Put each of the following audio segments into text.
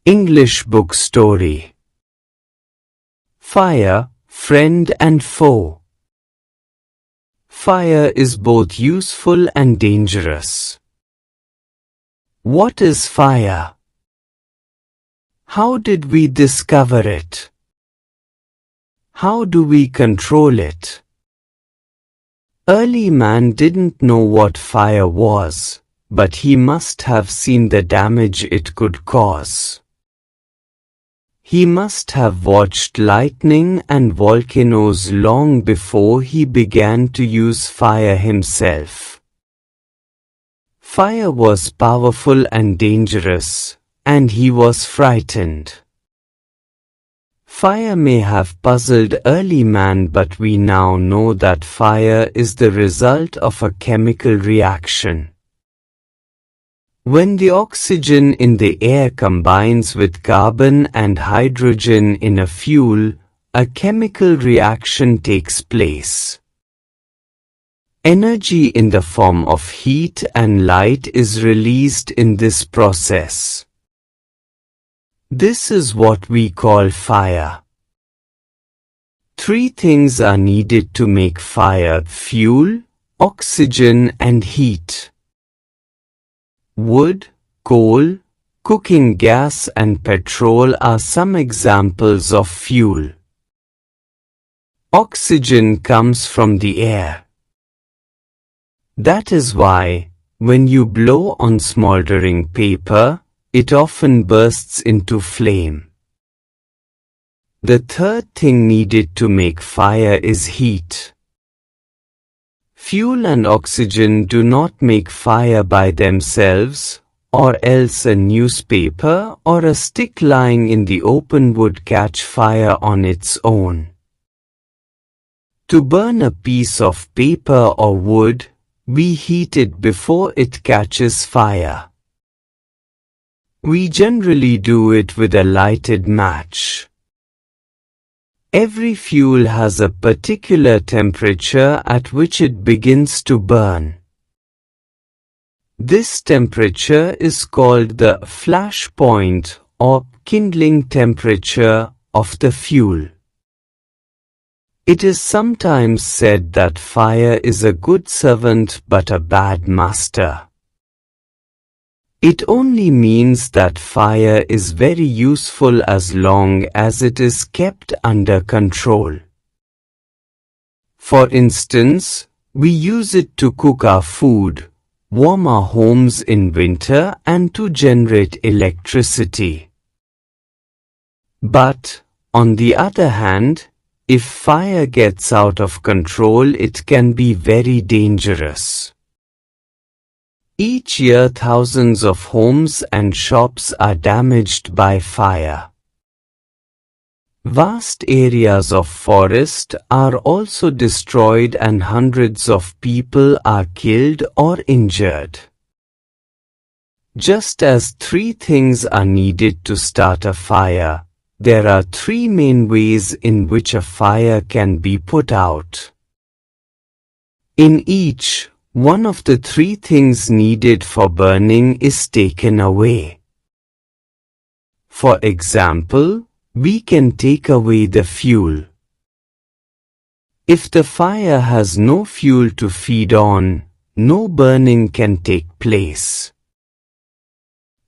English book story. Fire, friend and foe. Fire is both useful and dangerous. What is fire? How did we discover it? How do we control it? Early man didn't know what fire was, but he must have seen the damage it could cause. He must have watched lightning and volcanoes long before he began to use fire himself. Fire was powerful and dangerous, and he was frightened. Fire may have puzzled early man, but we now know that fire is the result of a chemical reaction. When the oxygen in the air combines with carbon and hydrogen in a fuel, a chemical reaction takes place. Energy in the form of heat and light is released in this process. This is what we call fire. Three things are needed to make fire: fuel, oxygen and heat. Wood, coal, cooking gas and petrol are some examples of fuel. Oxygen comes from the air. That is why, when you blow on smoldering paper, it often bursts into flame. The third thing needed to make fire is heat. Fuel and oxygen do not make fire by themselves, or else a newspaper or a stick lying in the open would catch fire on its own. To burn a piece of paper or wood, we heat it before it catches fire. We generally do it with a lighted match. Every fuel has a particular temperature at which it begins to burn. This temperature is called the flash point or kindling temperature of the fuel. It is sometimes said that fire is a good servant but a bad master. It only means that fire is very useful as long as it is kept under control. For instance, we use it to cook our food, warm our homes in winter and to generate electricity. But, on the other hand, if fire gets out of control, it can be very dangerous. Each year thousands of homes and shops are damaged by fire. Vast areas of forest are also destroyed and hundreds of people are killed or injured. Just as three things are needed to start a fire, there are three main ways in which a fire can be put out. In each, one of the three things needed for burning is taken away. For example, we can take away the fuel. If the fire has no fuel to feed on, no burning can take place.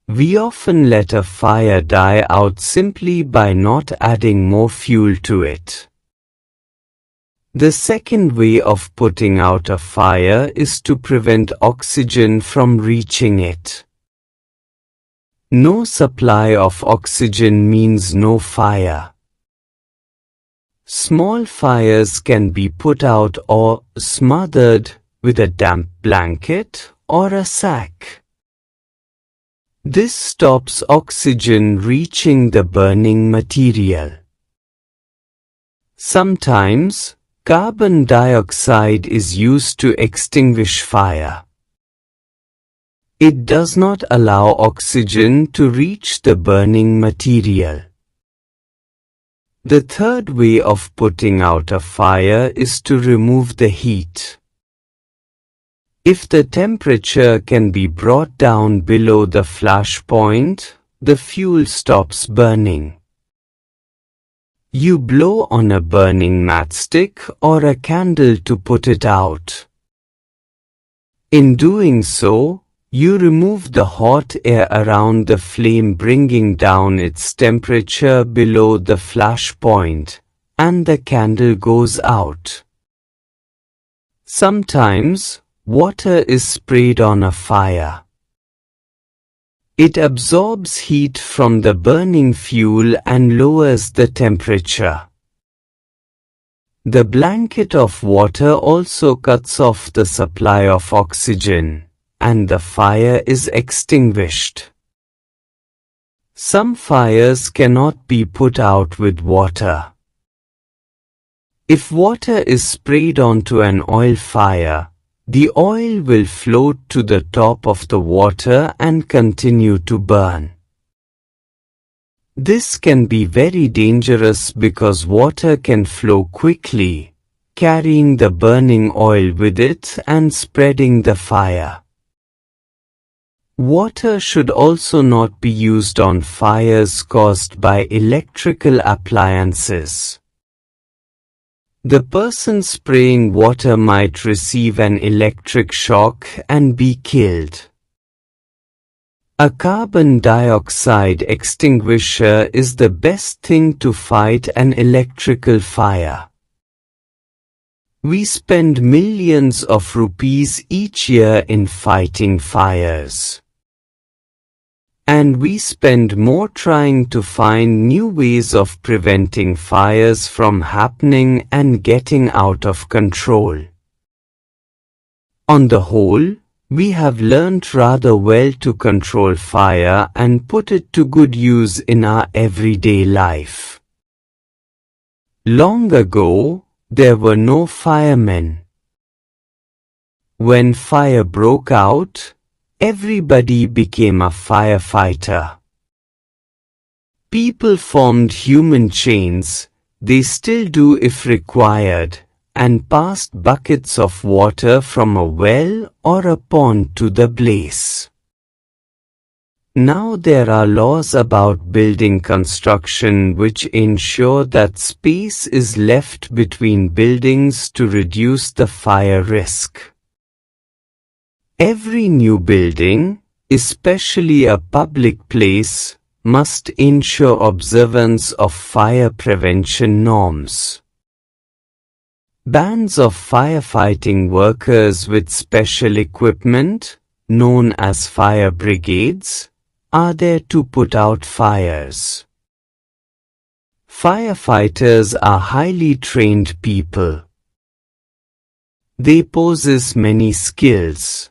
We often let a fire die out simply by not adding more fuel to it. The second way of putting out a fire is to prevent oxygen from reaching it. No supply of oxygen means no fire. Small fires can be put out or smothered with a damp blanket or a sack. This stops oxygen reaching the burning material. Sometimes, carbon dioxide is used to extinguish fire. It does not allow oxygen to reach the burning material. The third way of putting out a fire is to remove the heat. If the temperature can be brought down below the flash point, the fuel stops burning. You blow on a burning matchstick or a candle to put it out. In doing so, you remove the hot air around the flame, bringing down its temperature below the flash point, and the candle goes out. Sometimes, water is sprayed on a fire. It absorbs heat from the burning fuel and lowers the temperature. The blanket of water also cuts off the supply of oxygen, and the fire is extinguished. Some fires cannot be put out with water. If water is sprayed onto an oil fire, the oil will float to the top of the water and continue to burn. This can be very dangerous because water can flow quickly, carrying the burning oil with it and spreading the fire. Water should also not be used on fires caused by electrical appliances. The person spraying water might receive an electric shock and be killed. A carbon dioxide extinguisher is the best thing to fight an electrical fire. We spend millions of rupees each year in fighting fires. And we spend more trying to find new ways of preventing fires from happening and getting out of control. On the whole, we have learned rather well to control fire and put it to good use in our everyday life. Long ago, there were no firemen. When fire broke out, everybody became a firefighter. People formed human chains, they still do if required, and passed buckets of water from a well or a pond to the blaze. Now there are laws about building construction which ensure that space is left between buildings to reduce the fire risk. Every new building, especially a public place, must ensure observance of fire prevention norms. Bands of firefighting workers with special equipment, known as fire brigades, are there to put out fires. Firefighters are highly trained people. They possess many skills.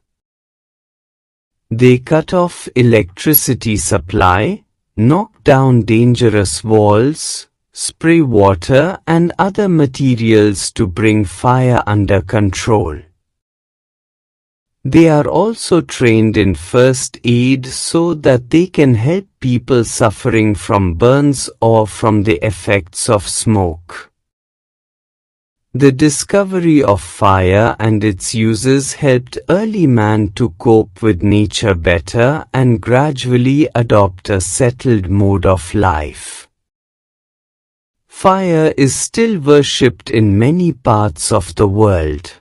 They cut off electricity supply, knock down dangerous walls, spray water and other materials to bring fire under control. They are also trained in first aid so that they can help people suffering from burns or from the effects of smoke. The discovery of fire and its uses helped early man to cope with nature better and gradually adopt a settled mode of life. Fire is still worshipped in many parts of the world.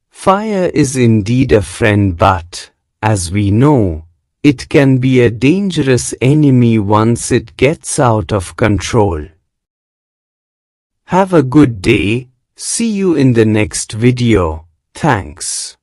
Fire is indeed a friend, but, as we know, it can be a dangerous enemy once it gets out of control. Have a good day, see you in the next video, thanks.